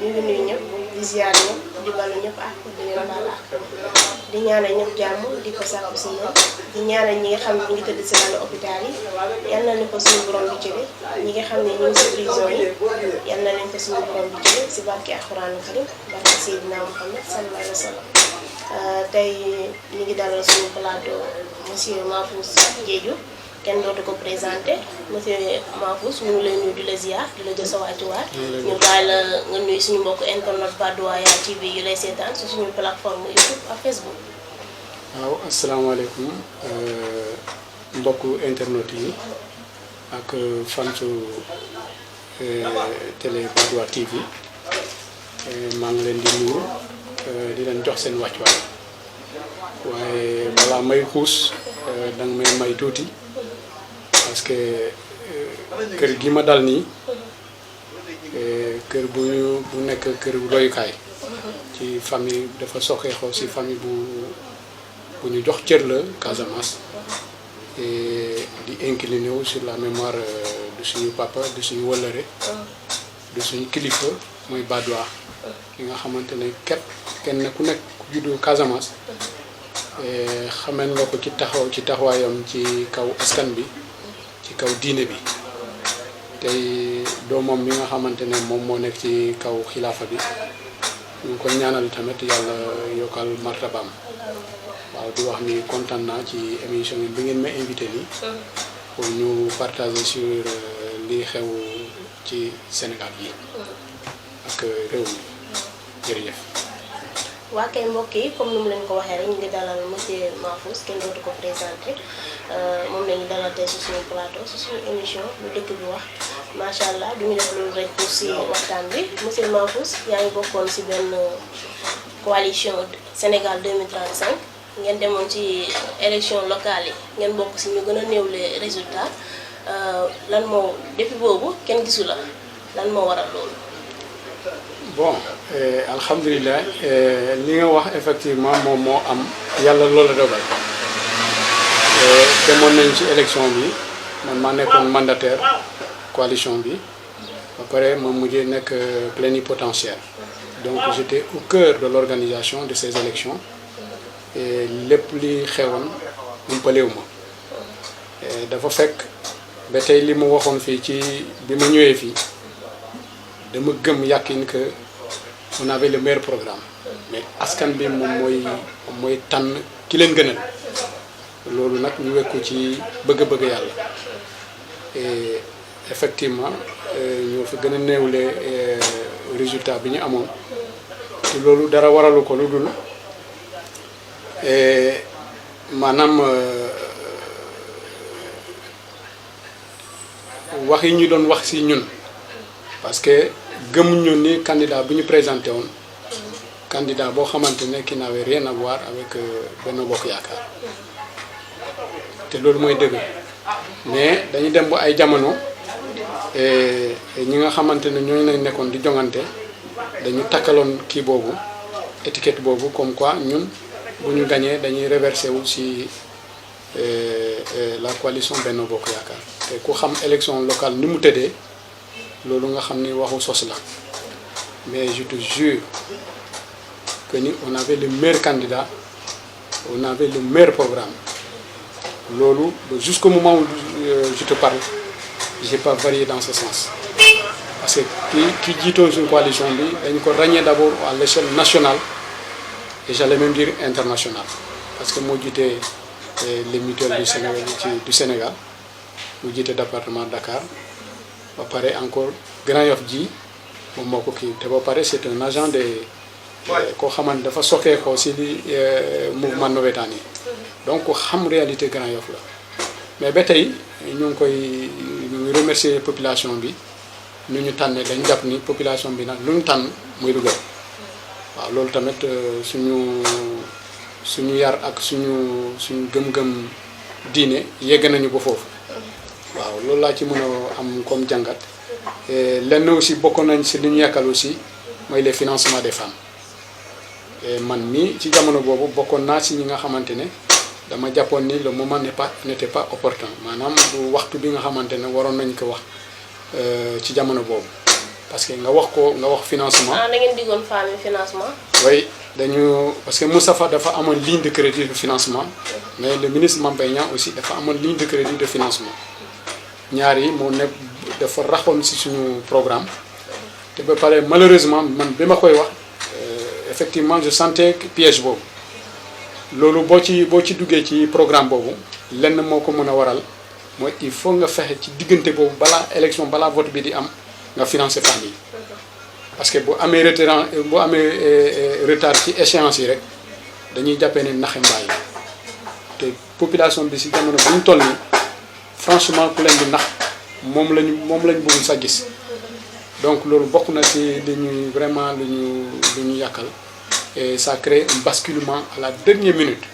ñu ngi nuyu ñëpp di ziar ñëpp di balu ñëpp ak di leen baal ak di ñaanal ñëpp jàmm di ko sàkku si ñoom di ñaanal ñi nga xam ne ñu ngi tëdd si wàllu hôpital yi yal na leen ko suñu borom bi jëlee ñi nga xam ne ñu ngi si prison yi yal na leen ko suñu borom bi jëlee si barke Alxuraanu Karim barke Seydina Muhammad sallallahu alayhi wa sallam tey ñu ngi dalal suñu plateau monsieur Mahfouss Diédhiou kenn dootu ko présenté monsieur Mahfouss ñu ngi lay nuyu di la ziar di la jël sa wàccuwaay ñu bàyyi la nga nuyu suñu mbokk internet Padoaya TV yu lay seetaan su suñu plateforme YouTube ak Facebook. waaw asalaamaaleykum mbokku internet yi ak fansu télé Padoaya TV maa ngi leen di nuyu di leen jox seen wàccuwaay waaye balaa may xuus danga may tuuti parce que kër gi ma dal nii kër bu nekk kër royukaay ci famille dafa soxeexoo si famille bu ñu jox cër la Casamance di incliné wu sur la mémoire de suñu papa de suñu wëllëre de suñu kilifa mooy Padoaya ki nga xamante ne kenn ku nekk ku juddu Casamance xameen nga ko ci taxawaayam ci kaw askan bi ci kaw diine bi tey doomam mi nga xamante ne moom moo nekk ci kaw xilaafa bi ñu ngi ko ñaanal tamit yàlla yokkal martabaam waaw di wax ni kontaan naa ci émission bi ngeen ma invité nii pour ñu partager sur li xew ci Sénégal yi ak réew mi jërëjëf. waa kay mbokk yi comme ni mu leen ko waxee rek ñu ngi dalal monsieur Mahfouss kenn dootu ko présenté moom la ñu dalal tey si suñu plateau si suñu émission lu dëkk bi wax macha allah du ñu def loolu rek pour si waxtaan bi monsieur Mahfouss yaa ngi bokkoon si benn coalition Sénégal 2035 ngeen demoon ci élection locale yi ngeen bokk si ñu gën a néew les résultats lan moo depuis boobu kenn gisu la lan moo waral loolu. bon alhamdulilah li nga wax effectivement moom moo am yàlla loolu la dogal demoon nañ ci élection bi man maa nekkoon mandataire coalition bi ba pare ma mujjee nekk plénipotentiaire donc j'étais au cœur de l'organisation de ces élections et lépp li xewoon umpalewu ma dafa fekk ba tey li ma waxoon fii ci bi ma ñëwee fii dama gëm yàqin que on avait le meilleur programme mais askan bi moom mooy tànn ki leen gënal loolu nag ñu wekku ci bëgg-bëgg yàlla et effectivement ñoo fi gën a néewle résultat bi ñu amoon te loolu dara waralu ko lu dul maanaam wax yi ñu doon wax ci ñun parce que gëmuñu ni candidat bi ñu présenté woon candidat boo xamante ne qui n'avait rien à voir avec Benno Bokk Yaakaar te loolu mooy dëgg mais dañu dem ba ay jamono ñi nga xamante ne ñooñu lañ nekkoon di jongante dañu takkaloon kii boobu étiquette boobu comme quoi ñun bu ñu gañee dañuy réversé wu ci la coalition Benno Bokk Yaakaar te ku xam élection locale ni mu tëddee loolu nga xam ni waxu sos la mais je te jure que ni on avait le meilleur candidat on avait le meilleur programme loolu jusqu'au moment où je te parle j'ai pas varié dans ce sens parce que ki jiitoon suñu coalition bi dañu ko ràññee d'abord à l'échelle nationale et j'allais même dire internationale parce que moo jiite les mutuelles du Sénégal mu jiite département Dakar ba pare encore Grand Yoff ji moom moo ko kii te ba pare c'est un agent de koo xamante dafa sokkee ko si li mouvement navétane yi donc xam réalité Grand Yoff la mais ba tey ñu ngi remercier population bi nu ñu tànnee dañ jàpp ni population bi nag lu ñu tànn muy lu gën waaw loolu tamit suñu yar ak suñu gëm-gëm diine yegg nañu ba foofu waaw loolu laa ci mën a am comme jàngat lenn aussi bokk nañ si li ñu yàkkal aussi mooy les financements des femmes man mii ci jamono boobu bokkoon naa si ñi nga xamante ne dama jàppoon ni le moment n'était pas opportun maanaam du waxtu bi nga xamante ne waroon nañ ko wax ci jamono boobu parce que nga wax financement. da ngeen diggoon femmes financement. oui parce que Moustapha dafa amoon ligne de crédit de financement mais le ministre Mame Mbaye Niang aussi dafa amoon ligne de crédit de financement ñaar yi moo nekk dafa raxoon ci suñu programme te ba pare malheureusement man bi ma koy wax effectivement je sentais piège boobu loolu boo ci duggee ci programme boobu lenn moo ko mën a waral mooy il faut nga fexe ci diggante boobu balaa élection balaa vote bi di am nga financer famille yi parce que bu amee retard ci échéance yi rek dañuy jàppee ne naxe mbaay te population bi ci jamono bu ñu toll nii franchement ku leen di nax moom lañu bëggul sa gis donc loolu bokk na ci li ñuy vraiment lu ñu yàqal et ça crée un basculement à la dernière minute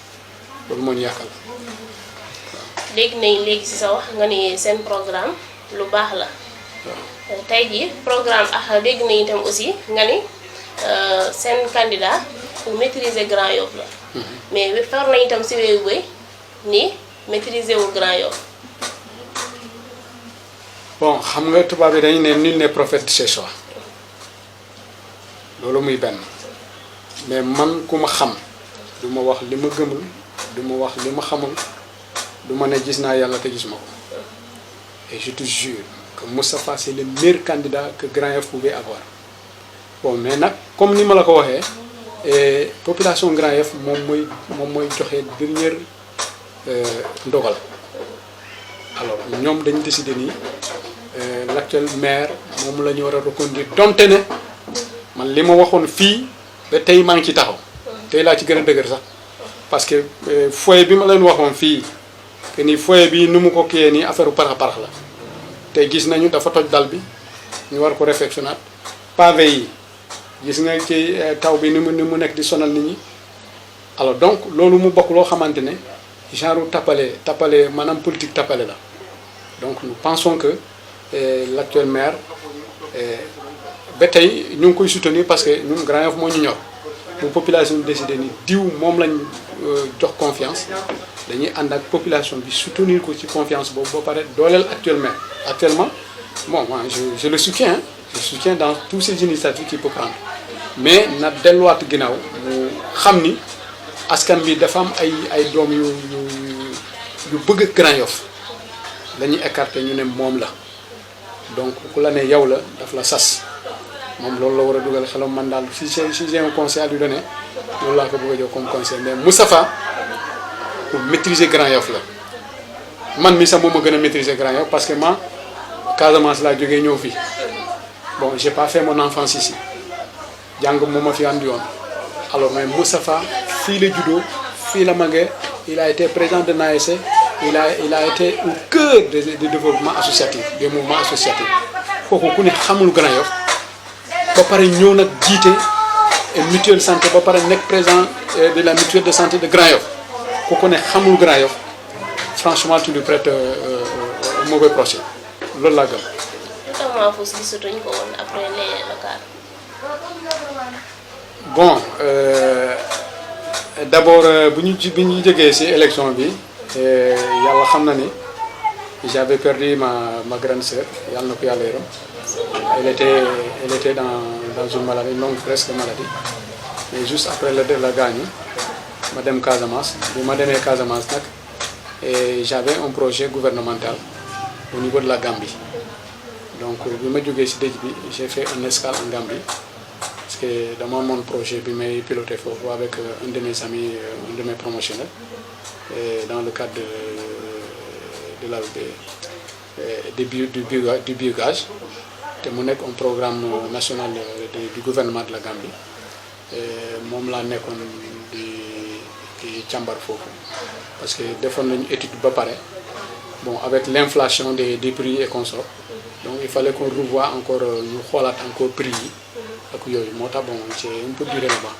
loolu moo ñu yàqal. dégg nañ léegi ci sa wax nga ni seen programme lu baax la. tey jii programme dégg nañu itam aussi nga ni seen candidat pour maîtriser Grand Yoff la. mais far nañu itam ci wéyu bëy ni maîtriser wul Grand Yoff. bon xam nga tubaab yi dañu ne nul n'est prophète chez soi loolu muy benn mais man ku ma xam du ma wax li ma gëmul du ma wax li ma xamul du ma ne gis naa yàlla te gis ma ko et je te jure que Moustapha c'est le meilleur candidat que Grand Yoff pouvait avoir bon mais nag comme ni ma la ko waxee population Grand Yoff moom mooy joxe dernière ndogal alors ñoom dañu décidé nii l'actuel maire moom la ñu war a reconduire donte ne man li ma waxoon fii ba tey maa ngi ci taxaw tey laa ci gën a dëgër sax parce que foyer bi ma leen waxoon fii que ni foyer bi nu mu ko kiyee nii affaire parax la te gis nañu dafa toj dal bi ñu war ko réfectionnaat pavé yi gis nga ci taw bi ni mu nekk di sonal nit ñi alors donc loolu mu bokk loo xamante ne genre tappale maanaam politique tappale la donc nous pensons que l'actuel maire ba tey ñu ngi koy soutenir parce que ñun Grand Yoff moo ñu ñor bu population bi décidé ni diw moom lañ jox confiance dañuy ànd ak population bi soutenir ko ci confiance boobu ba pare dooleel actuel maire actuellement bon moi je le soutiens dans toutes ces initiatives qu'il peut prendre mais na delluwaat ginnaaw mu xam ni askan bi dafa am ay doom yu bëgg Grand Yoff la ñuy écarter ñu ne moom la donc ku la ne yow la daf la sas moom loolu la war a dugal xelam man daal si j'ai un conseil à lui donner loolu laa ko bëgg a jox comme conseil mais Moustapha pour maîtriser Grand Yoff la man mi sax moom ma gën a maîtriser Grand Yoff parce que ma Casamance laa jógee ñëw fii bon j'ai pas fait mon enfance ici jàng moom ma fi andi woon alors mais Moustapha fii la juddoo fii la màggee il a été président de l'ASC il a été au cœur du développement associatif des mouvements associatifs kooku ku ne xamul Grand Yoff ba pare ñëw nag jiite mutuelle santé ba pare nekk président de la mutuelle de santé de Grand Yoff kooku ne xamul Grand Yoff franchement tu lui prêtes mauvais procès loolu laa gëm. notamment foofu gisatuñ ko woon après les locales. bon d'abord bi ñu jógee ci élection bi yàlla xam na ni j'avais perdu ma grande sœur yàlla na ko yàlla yërëm elle était dans une maladie une longue presque maladie mais juste après la gaañu ma dem Casamance bi ma demee Casamance nag et j'avais un projet gouvernemental au niveau de la Gambie donc bi ma jógee ci dëj bi j'ai fait un escale en Gambie parce que dama amoon projet bi may piloté foofu avec un de mes amis un de mes promotionnels dans le cadre du biogaz te mu nekk un programme national du gouvernement de la Gambie moom laa nekkoon di càmbar foofu parce que defoon nañu étude ba pare bon avec l'inflation des prix et consorts donc il fallait qu'on revoie encore ñu xoolaat encore prix yi ak yooyu moo tax bon c'est un peu duré là-bas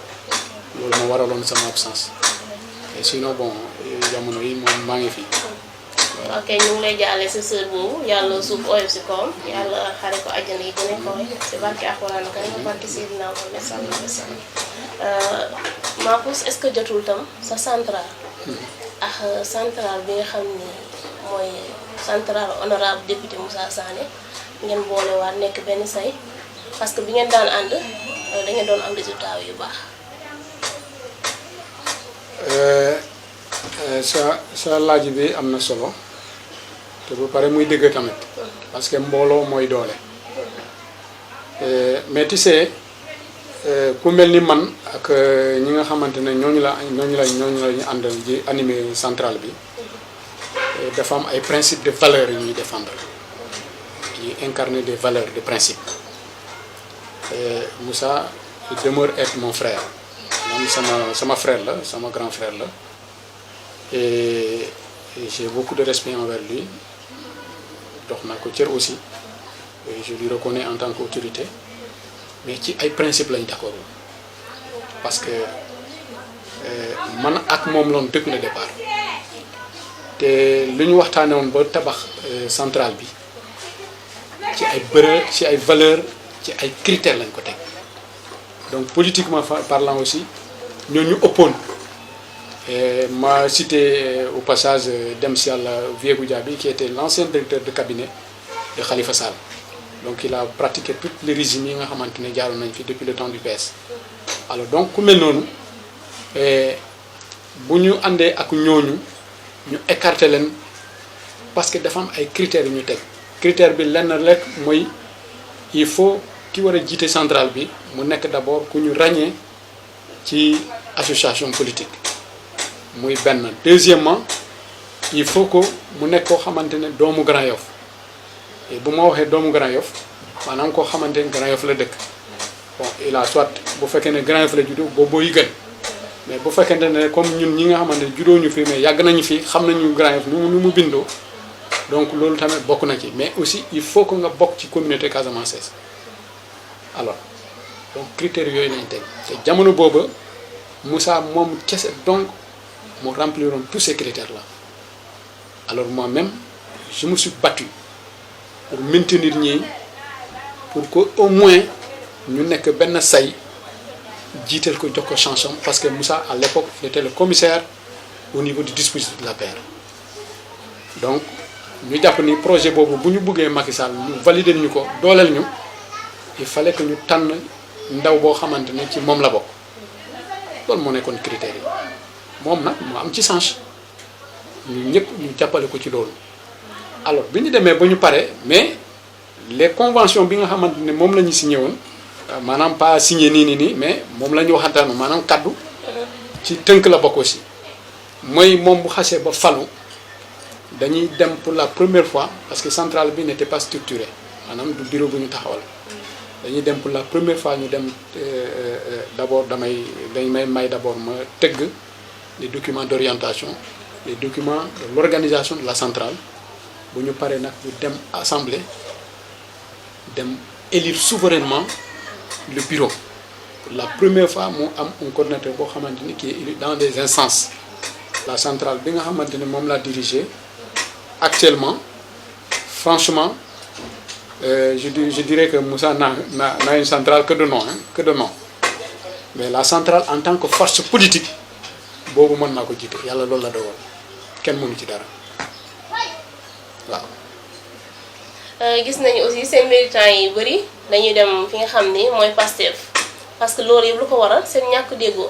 loolu moo waraloon sama absence et sinon bon jamono yi moom maa ngi fi. ok ñu ngi lay jaale sa sœur boobu yàlla suuf oyof si kawam yàlla xare ko àjjana yi gën a kawe si barke Alxuraan karim barke Seydina Muhammad sallallahu alayhi wa sallam. Mahfouss est-ce que jotul tam sa central ak central bi nga xam ni mooy central honorable député Moussa Sané ngeen boolewaat nekk benn say parce que bi ngeen daan ànd da ngeen doon am résultat yu baax. sa laaj bi am na solo te bu pare muy dëgg tamit parce que mbooloo mooy doole mais tu sais ku mel ni man ak ñi nga xamante ne ñooñu la ñu àndal di animer centrale bi dafa am ay principes de valeurs yu ñuy défendre yi incarner des valeurs de principe Moussa il demeure être mon frère moom sama frère la sama grand frère la et j'ai beaucoup de respect envers lui dox naa ko cër aussi et je lui reconnais en tant qu'autorité mais ci ay principes lañ d'accord parce que man ak moom loon dëgg le départ te lu ñu waxtaanee woon ba tabax centrale bi ci ay valeurs ci ay critères lañ ko teg donc politiquement parlant aussi ñooñu ëppoon ma cité au passage dem si yàlla Vieux Goudiaby qui était l'ancien directeur de cabinet de Khalifa Sall donc il a pratiqué tous les régimes yi nga xamante ne jaaroon nañ fi depuis le temps du PS alors donc ku mel noonu bu ñu àndee ak ñooñu ñu écarter leen parce que dafa am ay critères yu ñu teg critère bi lenn rek mooy il faut ki war a jiite centrale bi mu nekk d'abord ku ñu ràññee ci association politique muy benn deuxièmement il faut que mu nekk koo xamante ne doomu Grand Yoff et bu ma waxee doomu Grand Yoff maanaam koo xamante ne Grand Yoff la dëkk bon il a soit bu fekkee ne Grand Yoff la juddoo boobu yi gën mais bu fekkente ne comme ñun ñi nga xamante ne juddoo ñu fi mais yàgg nañu fi xam nañu Grand Yoff nu mu bindoo donc loolu tamit bokk na ci mais aussi il faut que nga bokk ci communauté casamançaise alors donc critères yooyu lañ teg te jamono booba Moussa moom kese donc mu rempliroon tous ces critères là alors moi-même je me suis battu pour maintenir ñii pour que au moins ñu nekk benn say jiital ko jox ko chance parce que Moussa à l'époque il était le commissaire au niveau du dispositif de l'APR donc ñu jàpp ni projet boobu bu ñu bëggee Macky Sall ñu valider ñu ko dooleel ñu il fallait que ñu tànn ndaw boo xamante ne ci moom la bokk loolu moo nekkoon critères yi moom nag moo am ci chance ñu ñëpp ñu jàppale ko ci loolu alors bi ñu demee ba ñu pare mais les conventions bi nga xamante ne moom la ñu signé woon maanaam pas signé nii mais moom la ñu waxantaan maanaam kaddu ci tënk la bokk aussi mooy moom bu xasee ba falu dañuy dem pour la première fois parce que centrale bi n'était pas structurée maanaam du bureau bu ñu taxawal dañuy dem pour la première fois ñu dem d'abord dañ may d'abord ma tëgg les documents d'orientation les documents de l'organisation de la centrale bu ñu paree nag ñu dem assemblée dem élire souverainement le bureau pour la première fois mu am un coordinateur boo xamante ni qui est élu dans des instances la centrale bi nga xamante ni moom laa dirigé actuellement franchement je dirais que Moussa n'a une centrale que de nom mais la centrale en tant que force politique boobu mën naa ko jiite yàlla loolu la dogal kenn mënu ci dara waaw. gis nañu aussi seen militants yi bëri dañuy dem fi nga xam ni mooy Pastef parce que loolu yëpp lu ko waral seen ñàkk déggoo.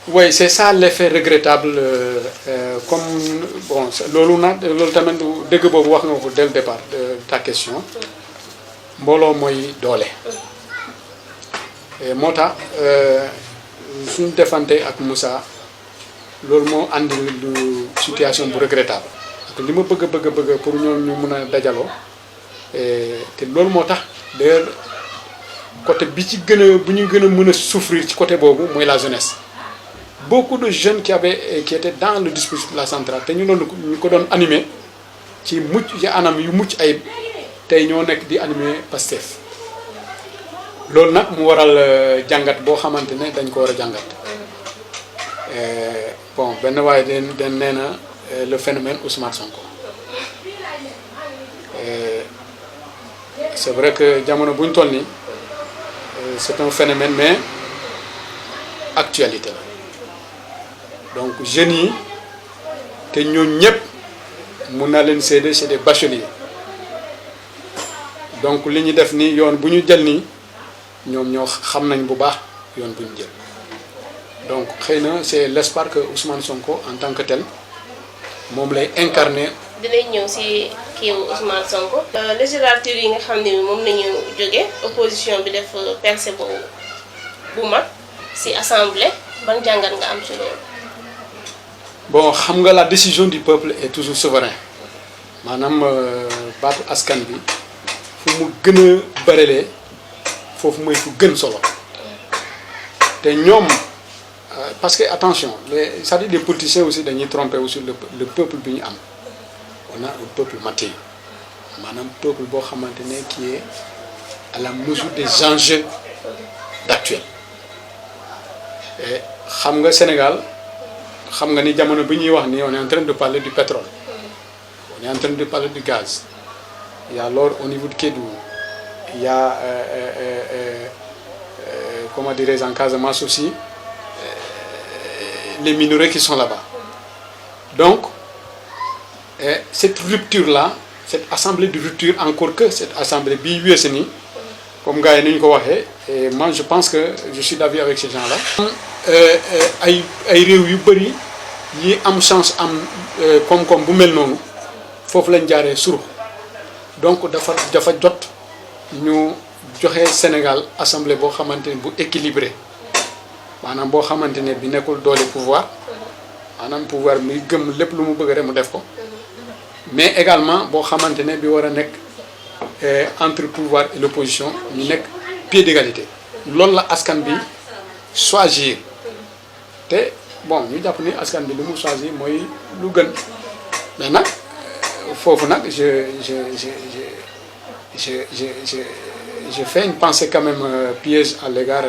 oui c'est ça l'effet regrettable comme bon loolu tamit dëgg boobu wax nga ko dès le départ de ta question mbooloo mooy doole moo tax suñu defante ak Moussa loolu moo andi lu situation bu regrettable parce que li ma bëgg pour ñoom ñu mun a dajaloo te loolu moo tax d'ailleurs côté bi ci gën a bu ñu gën a mën a souffrir ci côté boobu mooy la jeunesse. Beaucoup de jeunes qui étaient dans le dispositif de la centrale te ñu ko doon animé ci anam yu mucc ayib tey ñoo nekk di animé Pastef loolu nag mu waral jàngat boo xamante ne dañ ko war a jàngat bon benn waaye den nee na le phénomène Ousmane Sonko c'est vrai que jamono bu ñu toll nii c'est un phénomène mais actualité la donc jeunes yi te ñooñu ñëpp mun naa leen seede c'est des bacheliers donc li ñu def ni yoon bu ñu jël nii ñoom ñoo xam nañ bu baax yoon bu ñu jël donc xëy na c'est l'espoir que Ousmane Sonko en tant que tel moom lay incarner. dinañ ñëw si kiiwu Ousmane Sonko. législature yi nga xam ne moom nañu jóge opposition bi def percée bu mag si assemblée ban jàngat nga am ci loolu. bon xam nga la décision du peuple est toujours souverain maanaam baatu askan bi fu mu gën a bërelee foofu mooy fu gën solo te ñoom parce que attention c'est-à-dire les politiciens aussi dañuy tromper aussi le peuple bi ñu am on a un peuple maté maanaam peuple boo xamante ne qui est à la mesure des enjeux d'actuel xam nga Sénégal xam nga ni jamono bi ñuy wax ni on est en train de parler du pétrole on est en train de parler du gaz il y a l'or au niveau de Kédougou il y a comment dirais-je en Casamance aussi les minerais qui sont là-bas donc cette rupture là cette assemblée de rupture encore que cette assemblée bii weesu nii comme gars yi ni ñu ko waxee et moi je pense que je suis d'avis avec ces gens-là ay réew yu bëri yi am chance am koom-koom bu mel noonu foofu lañ jaaree surux donc dafa jot ñu joxe Sénégal assemblée boo xamante ne bu équilibré maanaam boo xamante ne bi nekkul doole pouvoir maanaam pouvoir mi gëm lépp lu mu bëgg rek mu def ko mais également boo xamante ne bi war a nekk entre pouvoir et l'opposition ñu nekk pied d'égalité loolu la askan bi choisir te bon ñu jàpp ni askan bi lu mu choisir mooy lu gën mais nag foofu nag je fais une pensée quand même piège à l'égard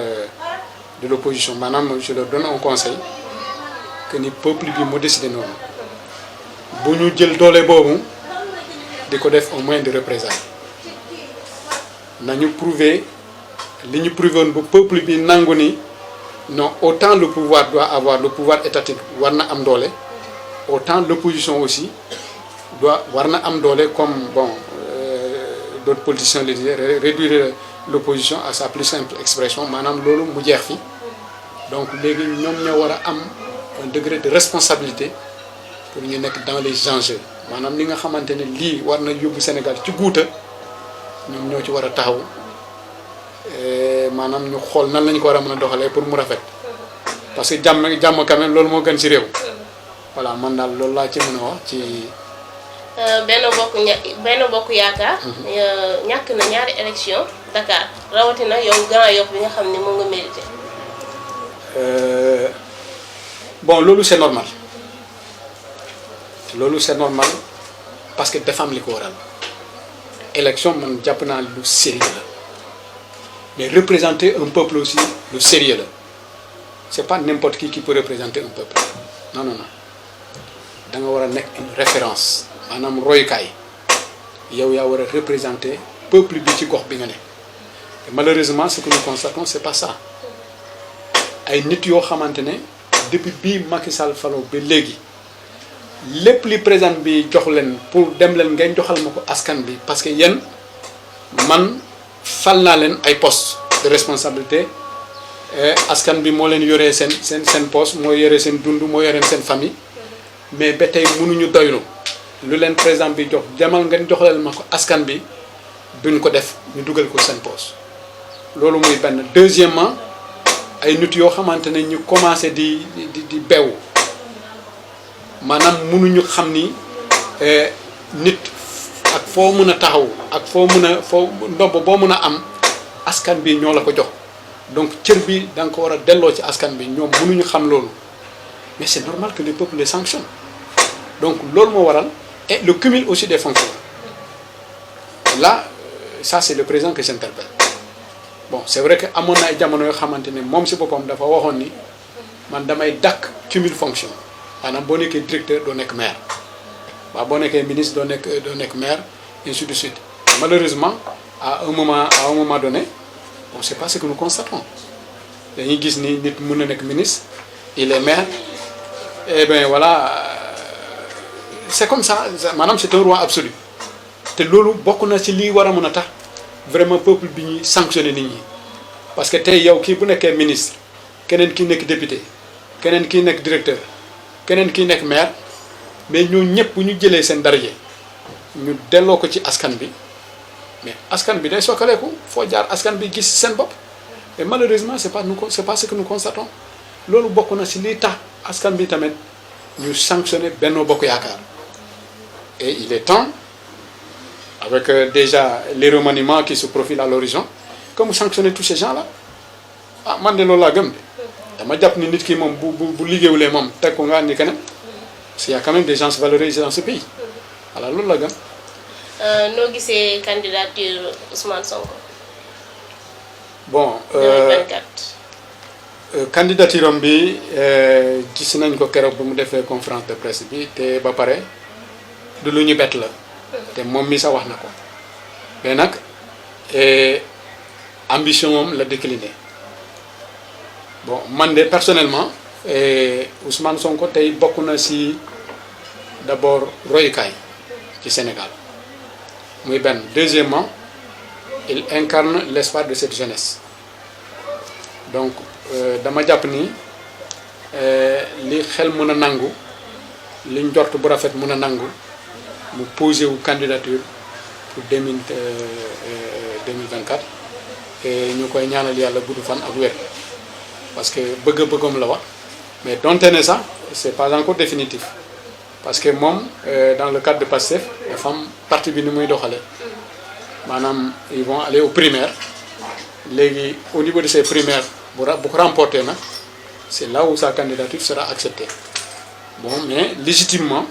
de l'opposition maanaam je leur donne un conseil que ni peuple bi moo décidé noonu bu ñu jël doole boobu di ko def au moyen de représailles nañu prouver li ñu prouvé woon ba peuple bi nangu ni non autant le pouvoir doit avoir le pouvoir étatique war na am doole autant l'opposition aussi war na am doole comme bon d'autres politiciens le disaient réduire l'opposition à sa plus simple expression maanaam loolu mu jeex fi donc léegi ñoom ñoo war a am un degré de responsabilité pour ñu nekk dans les enjeux maanaam li nga xamante ne lii war na yóbbu Sénégal ci guuta ñoom ñoo ci war a taxaw maanaam ñu xool nan lañu ko war a mën a doxalee pour mu rafet parce que jàmm quand même loolu moo gën ci réew voilà man daal loolu laa ci mën a wax ci. Benno Bokk Yaakaar. ñàkk na ñaari élection Dakar rawatina yow Grand Yoff bi nga xam ne moo nga mérité. bon loolu c'est normal parce que dafa am li ko waral élection man jàpp naa lu sérieux la mais représenter un peuple aussi lu sérieux la c'est pas n'importe qui peut représenter un peuple non da nga war a nekk une référence maanaam royukaay yow yaa war a représenter peuple bi ci gox bi nga ne et malheureusement ce que nous constatons c'est pas ça ay nit yoo xamante ne depuis bii Macky Sall falo ba léegi lépp li président bi jox leen pour dem leen ngeen joxal ma ko askan bi parce que yéen man fal naa leen ay postes de responsabilité askan bi moo leen yoree seen poste moo yoree seen dund moo yoree seen famille mais ba tey mënuñu doylu lu leen président bi jox demal ngeen joxalal ma ko askan bi duñ ko def ñu dugal ko seen poste loolu muy benn. Deuxièmement ay nit yoo xamante ne ñu commencé di bew maanaam mënuñu xam ni nit ak foo mën a taxaw ak foo ndomb boo mën a am askan bi ñoo la ko jox donc cër bi da nga ko war a delloo ci askan bi ñoom mënuñu xam loolu mais c'est normal que les peuples les sanctionnent donc loolu moo waral et le cumul aussi des fonctions là ça c'est le président que j'interpelle bon c'est vrai que amoon na ay jamono yoo xamante ne moom si boppam dafa waxoon ni man damay dàkk cumul fonction maanaam boo nekkee directeur doo nekk maire waaw boo nekkee ministre doo nekk maire ainsi de suite malheureusement à un moment donné bon c'est pas ce que nous constatons dañuy gis ni nit mën na nekk ministre il est maire et ben voilà c'est comme ça maanaam c'est un roi absolu te loolu bokk na ci lii war a mën a tax vraiment peuple bi ñuy sanctionner nit ñi parce que tey yow kii bu nekkee ministre keneen kii nekk député keneen kii nekk directeur keneen kii nekk maire mais ñoo ñëpp bu ñu jëlee seen daraje ñu delloo ko ci askan bi mais askan bi day sokkaleeku foo jaar askan bi gis seen bopp et malheureusement c'est pas ce que nous constatons loolu bokk na si liy tax askan bi tamit ñu sanctionner Benno Bokk Yaakaar et il est temps avec déjà les remaniements qui se profilent à l'horizon comme sanctionner tous ces gens-là ah man de loolu laa gëm de dama jàpp ni nit ki moom bu liggéeyulee moom teg ko nga andi keneen parce qu'il y a quand même des gens valorisés dans ce pays voilà loolu la gëm. noo gisee candidature Ousmane Sonko. bon 2024. candidature am bi gis nañ ko keroog bu mu defee conférence de presse bi te ba pare du lu ñu bett la. te moom mi sax wax na ko mais nag ambition moom la décliné bon man de personnellement Ousmane Sonko tey bokk na si d'abord royukaay ci Sénégal muy benn deuxièmement il incarne l'espoir de cette jeunesse donc dama jàpp ni li xel mën a nangu li njort bu rafet mën a nangu mu posé wu candidature pour 2024 et ñu koy ñaanal yàlla gudd fan ak wér parce que bëgg-bëggam la wax mais donte ne sax c'est pas encore définitif parce que moom dans le cadre de PASTEF dafa am parti bi ni muy doxale maanaam ils vont aller aux primaires léegi au niveau de ces primaires bu ko remporté nag c'est là où sa candidature sera acceptée bon mais légitimement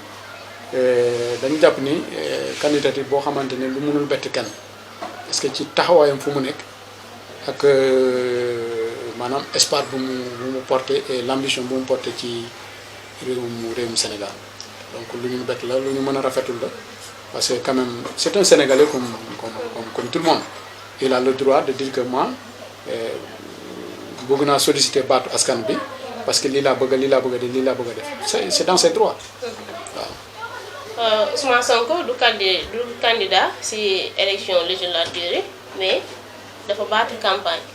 dañu jàpp ni candidature boo xamante ne lu mënul bett kenn parce que ci taxawaayam fu mu nekk ak maanaam espoir bu mu porté et l'ambition bu mu porté ci réewum Sénégal donc lu ñu bett la lu ñu mën a rafetul la parce que quand même c'est un Sénégalais comme tout le monde il a le droit de dire que moi bëgg naa solliciter baatu askan bi parce que lii laa bëgg a def c'est dans ses droits waaw. Ousmane Sonko du candidat ci élection législative yi mais dafa battre campagne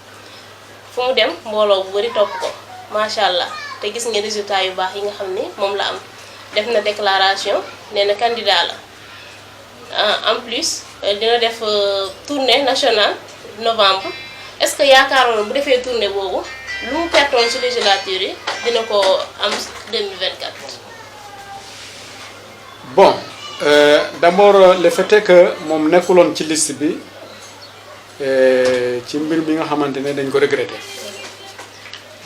fu mu dem mbooloo bu bari topp ko macha allah te gis ngeen résultat yu baax yi nga xam ni moom la am def na déclaration nee na candidat la en plus dina def tournée nationale novembre est-ce que yaakaaroon bu defee tournée boobu lu mu pertoon ci législature yi dina ko am 2024. bon d'abord le fait est que moom nekkuloon ci liste bi ci mbir mi nga xamante ne dañ ko regretté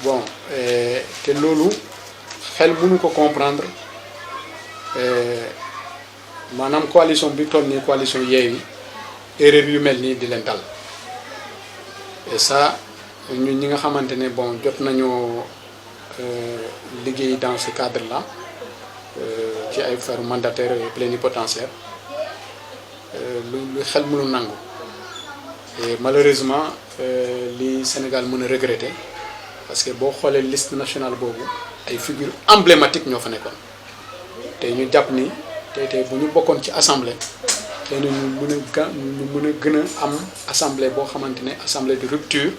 bon te loolu xel mënu ko comprendre maanaam coalition bi toll nii coalition Yewwi erreur yu mel nii di leen dal et ça ñun ñi nga xamante ne bon jot nañoo liggéey dans ce cadre-là ci ay affaires mandataires et plénipotentiaires lu xel mënu nangu et malheureusement li Sénégal mën a regretter parce que boo xoolee liste nationale boobu ay figures emblématiques ñoo fa nekkoon te ñu jàpp ni tey bu ñu bokkoon ci assemblée xëy na ñu mën a gën a am assemblée boo xamante ne assemblée de rupture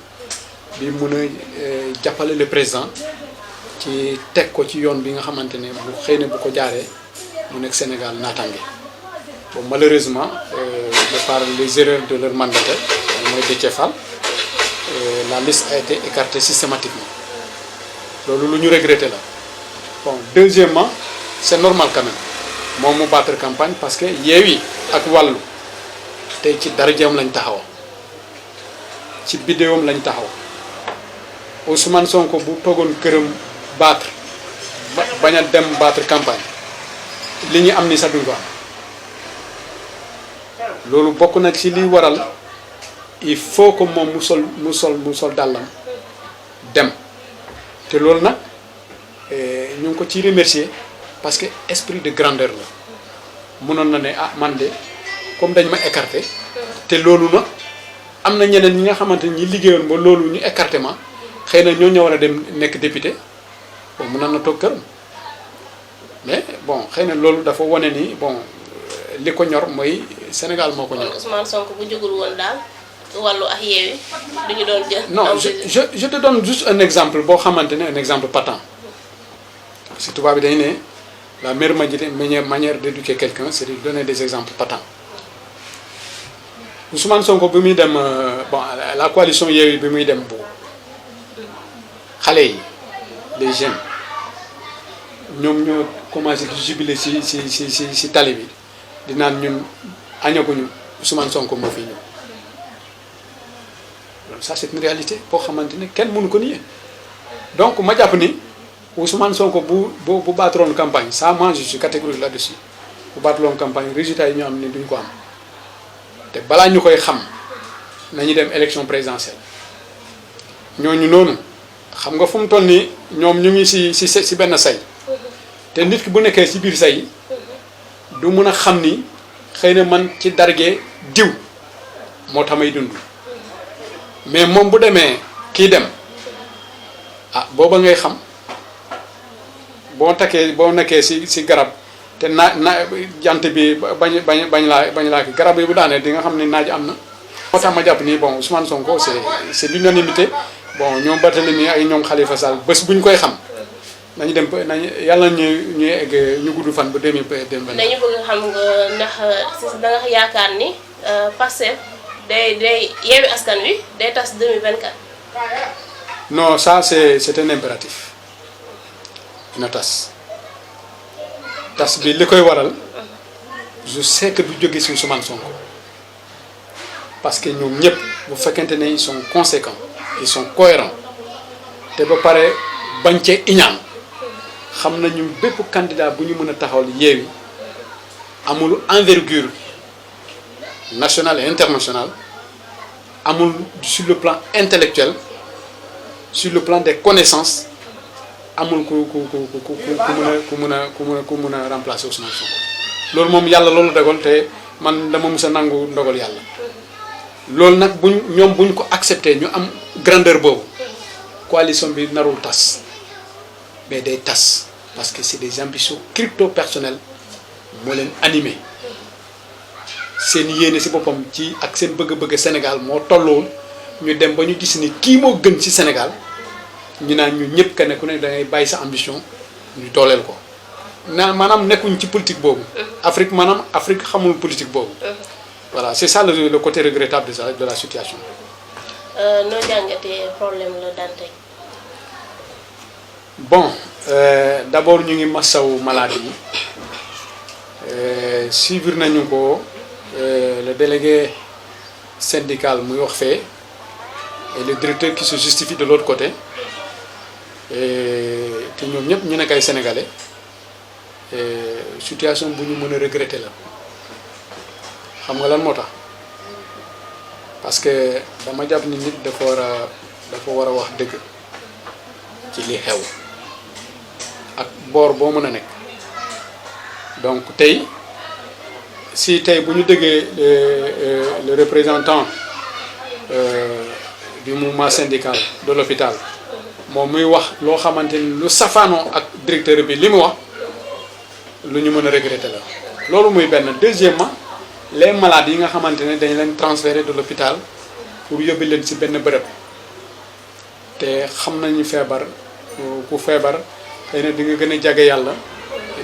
bi mën a jàppale le président ci teg ko ci yoon bi nga xamante ne bu xëy na bu ko jaaree mu nekk Sénégal naataange bon malheureusement de par les erreurs de leur mandataire mooy Déthié Fall la liste a été écartée systématiquement loolu lu ñu regretté la bon deuxièmement c'est normal quand même moom mu battre campagne parce que Yewwi ak Wallu tey ci darajaam lañ taxaw ci bidéowam lañ taxaw Ousmane Sonko bu toogoon këram battre bañ a dem battre campagne li ñu am ni sax duñ ko am loolu bokk nag ci liy waral il faut que moom mu sol dàllam dem te loolu nag ñu ngi ko ciy remercier parce que esprit de grandeur la mënoon na ne ah man de comme dañ ma écarté te loolu nag am na ñeneen ñi nga xamante ni ñi liggéeyoon ba loolu ñu écarté ma xëy na ñoo ñoo war a dem nekk député bon mënoon na toog këram mais bon xëy na loolu dafa wane ni bon li ko ñor mooy Sénégal moo ko ñor. Ousmane Sonko bu jógul woon daal wàllu ak Yewwi duñu doon jël. non je te donne juste un exemple boo xamante ne un exemple patent parce que tubaab bi dañu ne la meilleure manière d'éduquer quelqu'un c'est de donner des exemples patents Ousmane Sonko bi muy dem bon la coalition Yewwi bi muy dem bu xale yi les jeunes ñoom ñoo commencé di jubiler si tali bi di naan ñun añaguñu Ousmane Sonko moo fi ñëw loolu ça c'est une réalité boo xamante ne kenn mënu ko nier donc ma jàpp ni Ousmane Sonko bu baataloon campagne ça moi je suis catégorique là-dessus bu baataloon campagne résultat yi ñu am ni duñ ko am te balaa ñu koy xam nañu dem élection présidentielle ñooñu noonu xam nga fu mu toll nii ñoom ñu ngi si benn say te nit ki bu nekkee si biir say du mun a xam ni xëy na man ci dargee diw moo tax may dund mais moom bu demee kii dem ah booba ngay xam boo nekkee si garab te jant bi bañ laa ki garab yi bu daanee di nga xam ne naaj am na. moo tax ma jàpp ni bon Ousmane Sonko c'est l'unanimité bon ñoom Barthélémy ay ñoom Khalifa Sall bés bu ñu koy xam nañu dem yàlla ñuy egg ñu gudd fan ba 2020. dañu bëgg xam nga ndax da nga yaakaar ni Pastef day Yewwi Askan Wi day tas 2024. non ça c'est un impératif dina tas bi li koy waral je sais que du jóge ci Ousmane Sonko parce que ñoom ñëpp bu fekkente ne ils sont conséquents ils sont cohérents te ba pare bañ cee iñaan xam nañu bépp candidat bu ñu mën a taxawal Yewwi amul envergure nationale et internationale amul sur le plan intellectuel sur le plan des connaissances amul ku mën a remplacer Ousmane Sonko loolu moom yàlla loolu dogal te man dama mës a nangu ndogal yàlla loolu nag buñ ko accepté ñu am grandeur boobu coalition bi narul tas mais day tas parce que c'est des ambitions crypto personnelles moo leen animé seen yéene si boppam ci ak seen bëgg-bëgg Sénégal moo tolloon ñu dem ba ñu gis ni kii moo gën ci Sénégal ñu naan ñu ñëpp que ne ku ne da ngay bàyyi sa ambition ñu dooleel ko maanaam nekkuñ ci politique boobu. Afrique xamul politique boobu. voilà c'est ça le côté regrettable de la situation. noo jàngatee problème la Dantec. bon d'abord ñu ngi massawu malade yi suivre nañu ko le délégué syndical muy wax fee et le directeur qui se justifie de l'autre côté te ñoom ñëpp ñu nekk ay sénégalais situation bu ñu mën a regretter la xam nga lan moo tax parce que dama jàpp ni nit dafa war a wax dëgg ci li xew ak boor boo mën a nekk donc tey bu ñu déggee le représentant du mouvement syndical de l'hôpital moom muy wax loo xamante ni lu safaanoo ak directeur bi li mu wax lu ñu mën a regretter la loolu muy benn. Deuxièmement les malades yi nga xamante ne dañ leen transférer de l'hôpital pour yóbbu leen ci benn bërëb te xam nañu feebar ku feebar xëy na di nga gën a jage yàlla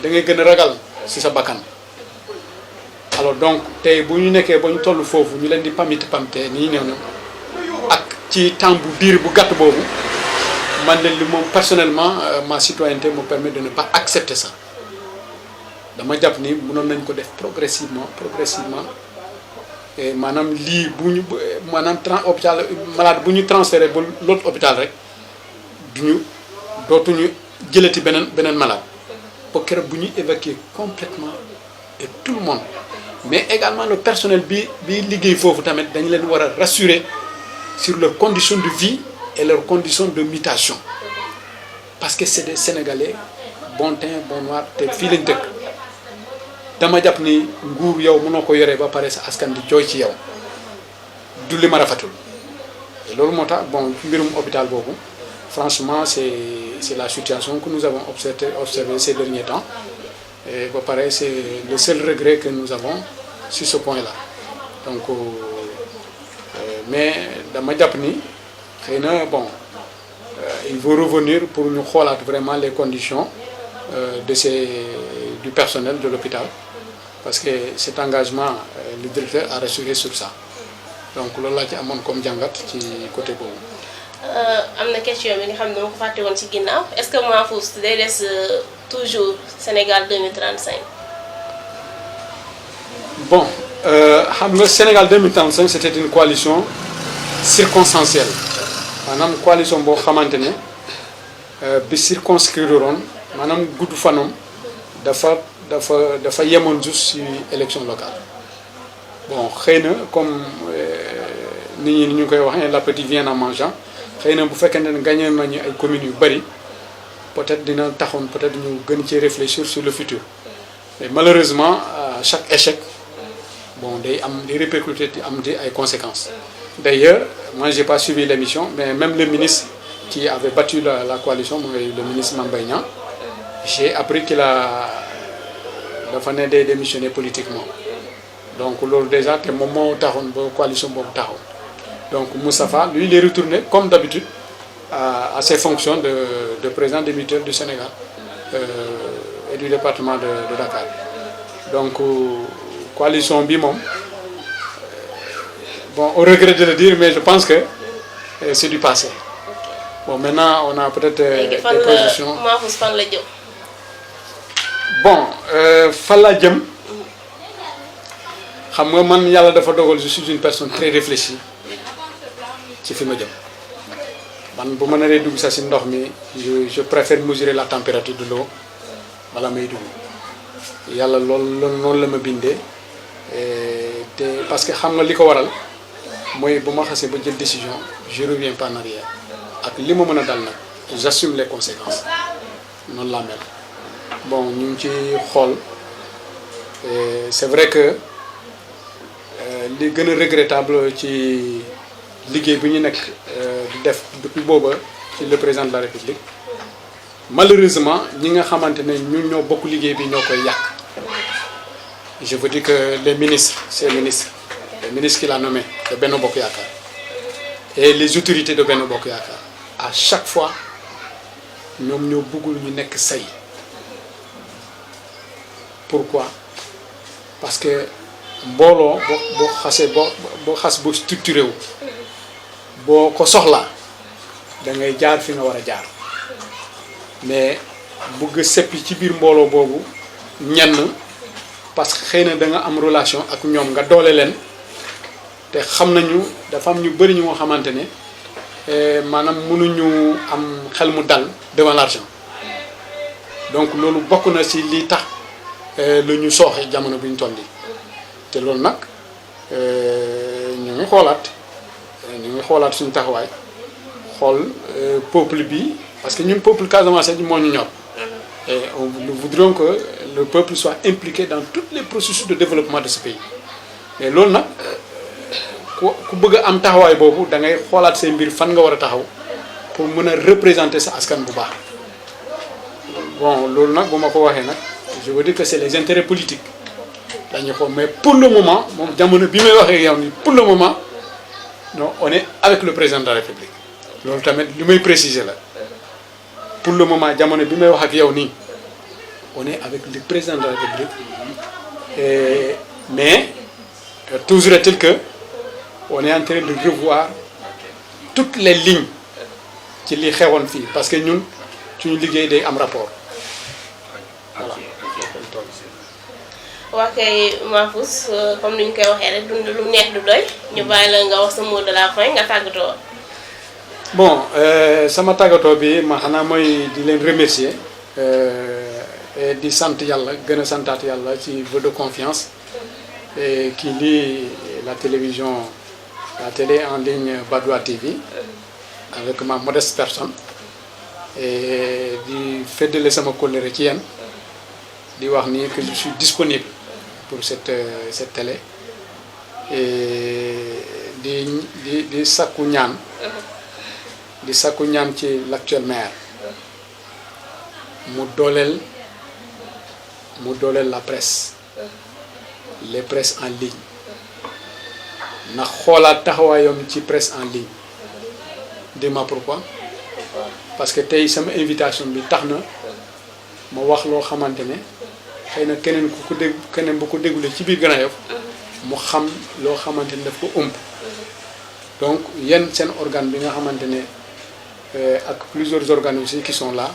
da ngay gën a ragal ci sa bakkan alors donc tey bu ñu nekkee ba ñu toll foofu ñu leen di pamte nii néew na ak ci temps bu diir bu gàtt boobu man leen li moom personnellement ma citoyenneté me permet de ne pas accepter ça dama jàpp ni mënoon nañ ko def progressivement et maanaam lii bu ñu maanaam hôpital malade bu ñu transféré ba l'autre hôpital rek dootuñu jëlati beneen malade ba keroog bu ñu évacuer complètement et tout le monde mais également le personnel bi liggéey foofu tamit dañu leen war a rassurer sur leurs conditions de vie et leurs conditions de mutation parce que c'est des Sénégalais bon teint bon noir te fii lañ dëkk dama jàpp ni nguur yow mënoo ko yoree ba pare sa askan di jooy ci yow du li ma rafetul loolu moo tax bon mbirum hôpital boobu franchement c'est la situation que nous avons observé ces derniers temps et ba pare c'est le seul regret que nous avons sur ce point-là donc mais dama jàpp ni xëy na bon il faut revenir pour ñu xoolaat vraiment les conditions du personnel de l'hôpital parce que cet engagement le directeur a rassuré sur ça donc loolu laa ci amoon comme jàngat ci côté boobu. am na question bi nga xam ne dama ko fàtte woon ci ginnaaw est-ce que Mahfouz day des toujours Sénégal 2035. bon xam nga Sénégal 2035 c'était une coalition circonstancielle maanaam coalition boo xamante ne bi circonscrire woon maanaam gudd fanam dafa yemoon juste ci élection locale bon xëy na comme nit ñi ni ñu koy waxee l'appétit vient en mangeant xëy na bu fekkente ne gagné nañu ay communes yu bari peut-être dina taxoon peut-être ñu gën ci réfléchir sur le futur mais malheureusement à chaque échec bon day am des répercuter am di ay conséquences. D'ailleurs moi j'ai pas suivi l'émission mais même le ministre qui avait battu la coalition mooy le ministre Mame Mbaye Niang j'ai appris qu'il a dafa ne day démissionner politiquement donc loolu déjà te moom moo taxoon ba coalition boobu taxaw donc Moustapha lui il est retourné comme d'habitude à ses fonctions de président des mutuelles du Sénégal et du département de Dakar donc coalition bi moom bon au regret de le dire mais je pense que c'est du passé bon maintenant on a peut-être des positions. Mahfouz fan la jëm. bon fan laa jëm xam nga man yàlla dafa dogal je suis une personne très réfléchie ci fi ma jëm man bu ma naree dugg sax ci ndox mi je préfère mesurer la température de l'eau bala may dugg yàlla loolu noonu la ma bindee te parce que xam nga li ko waral mooy bu ma xasee ba jël décision je reviens pas en arrière ak li ma mën a dal nag j'assume les conséquences noonu laa mel bon ñu ngi ci xool c'est vrai que li gën a regrettable ci liggéey bi ñu nekk di def depuis booba ci le président de la République malheureusement ñi nga xamante ne ñun ñoo bokk liggéey bi ñoo koy yàq je veux dire que les ministres ces ministres les ministres qu'il a nommés de Benno Bokk Yaakaar et les autorités de Benno Bokk Yaakaar à chaque fois ñoom ñoo bëggul ñu nekk say pourquoi parce que mbooloo boo xasee boo xas boo structuré wu boo ko soxlaa da ngay jaar fi nga war a jaar mais bëgg seppi ci biir mbooloo boobu ñenn parce que xëy na da nga am relation ak ñoom nga doole leen te xam nañu dafa am ñu bari ñu nga xamante ne maanaam mënuñu am xel mu dal devant l'argent donc loolu bokk na ci li tax lu ñu sooxe jamono bi ñu toll nii te loolu nag ñu ngi xoolaat suñu taxawaay xool peuple bi parce que ñun peuple Casamance moo ñu ñor et nous voudrions que le peuple soit impliqué dans tous les processus de développement de ce pays mais loolu nag ku bëgg a am taxawaay boobu da ngay xoolaat seen mbir fan nga war a taxaw pour mën a représenter sa askan bu baax bon loolu nag bu ma ko waxee nag je veux dire que c'est les intérêts politiques dañuy xool mais pour le moment moom jamono bi may waxee yow nii pour le moment non on est avec le président de la République loolu tamit li may préciser la pour le moment jamono bi may wax ak yow nii on est avec le président de la République mais toujours est-il que on est en train de revoir toutes les lignes ci li xewoon fii parce que ñun suñu liggéey day am rapport voilà. waa kay Mahfouz comme ni ñu koy waxee rek dund lu neex du doy ñu bàyyi la nga wax sa mot de la fin nga tàggatoo. bon sama tàggatoo bi ma xanaa mooy di leen remercier et di sant yàlla gën a santaat yàlla ci vœu de confiance et kii lii la télévision la télé en ligne Badoa TV avec ma modeste personne et di feddale sama kóllëre ci yéen di wax ni que je suis disponible pour cette télé et di sakku ñaan ci l'actuel maire mu dooleel la presse les presses en ligne na xoolaat taxawaayam ci presse en ligne. Dis-moi pourquoi. Parce que tey sama invitation bi tax na ma wax loo xamante ne xëy na keneen ku ko dégg keneen bu ko déglulee ci biir Grand Yoff mu xam loo xamante ne daf ko ëmb. Donc yéen seen organe bi nga xamante ne ak plusieurs organes aussi qui sont là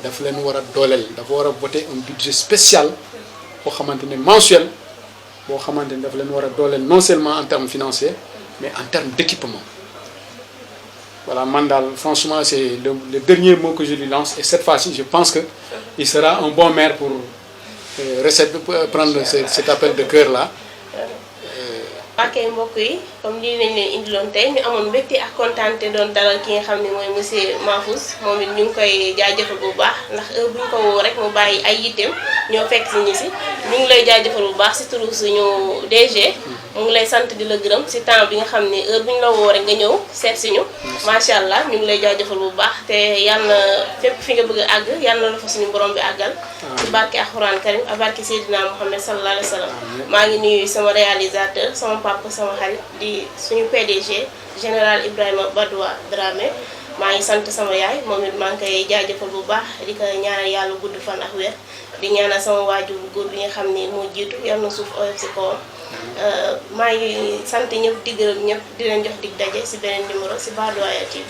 daf leen war a dooleel dafa war a voter un budget spécial boo xamante ne mensuel boo xamante ne daf leen war a dooleel non seulement en termes financiers mais en termes d'équipement. Voilà, Mandal, franchement, c'est le dernier mot que je lui lance. Et cette fois-ci, je pense qu'il sera un bon maire pour prendre cet appel de cœur-là. ok mbokk yi comme lii lañ leen indiloon tey ñu amoon mbégte ak kontaante doon dalal ki nga xam ne mooy monsieur Mahfouz moom it ñu ngi koy jaajëfal bu baax ndax heure bu ñu ko woo rek mu bàyyi ay yitteem ñoo fekk si ñu si ñu ngi lay jaajëfal bu baax si turu suñu DG mu ngi lay sant di la gërëm si temps bi nga xam ne heure bu ñu la woo rek nga ñëw seet si ñu macha allah ñu ngi lay jaajëfal bu baax te yàlla fépp fi nga bëgg a àgg yàlla na la fa suñu borom bi àggal ci barke alxuraan karim ak barke Seydina Mouhamed sallallahu alayhi wa sallam maa ngi nuyu sama réalisateur sama papa sama xarit di suñu PDG général Ibrahima Badoua Dramé maa ngi sant sama yaay moom it maa ngi koy jaajëfal bu baax di ko ñaanal yàlla gudd fan ak wér di ñaanal sama waajur bu góor bi nga xam ne moo jiitu yal na suuf oyof si kawam maa ngi sant ñëpp di gërëm ñëpp di leen jox dig daje si beneen numéro si Badoaya TV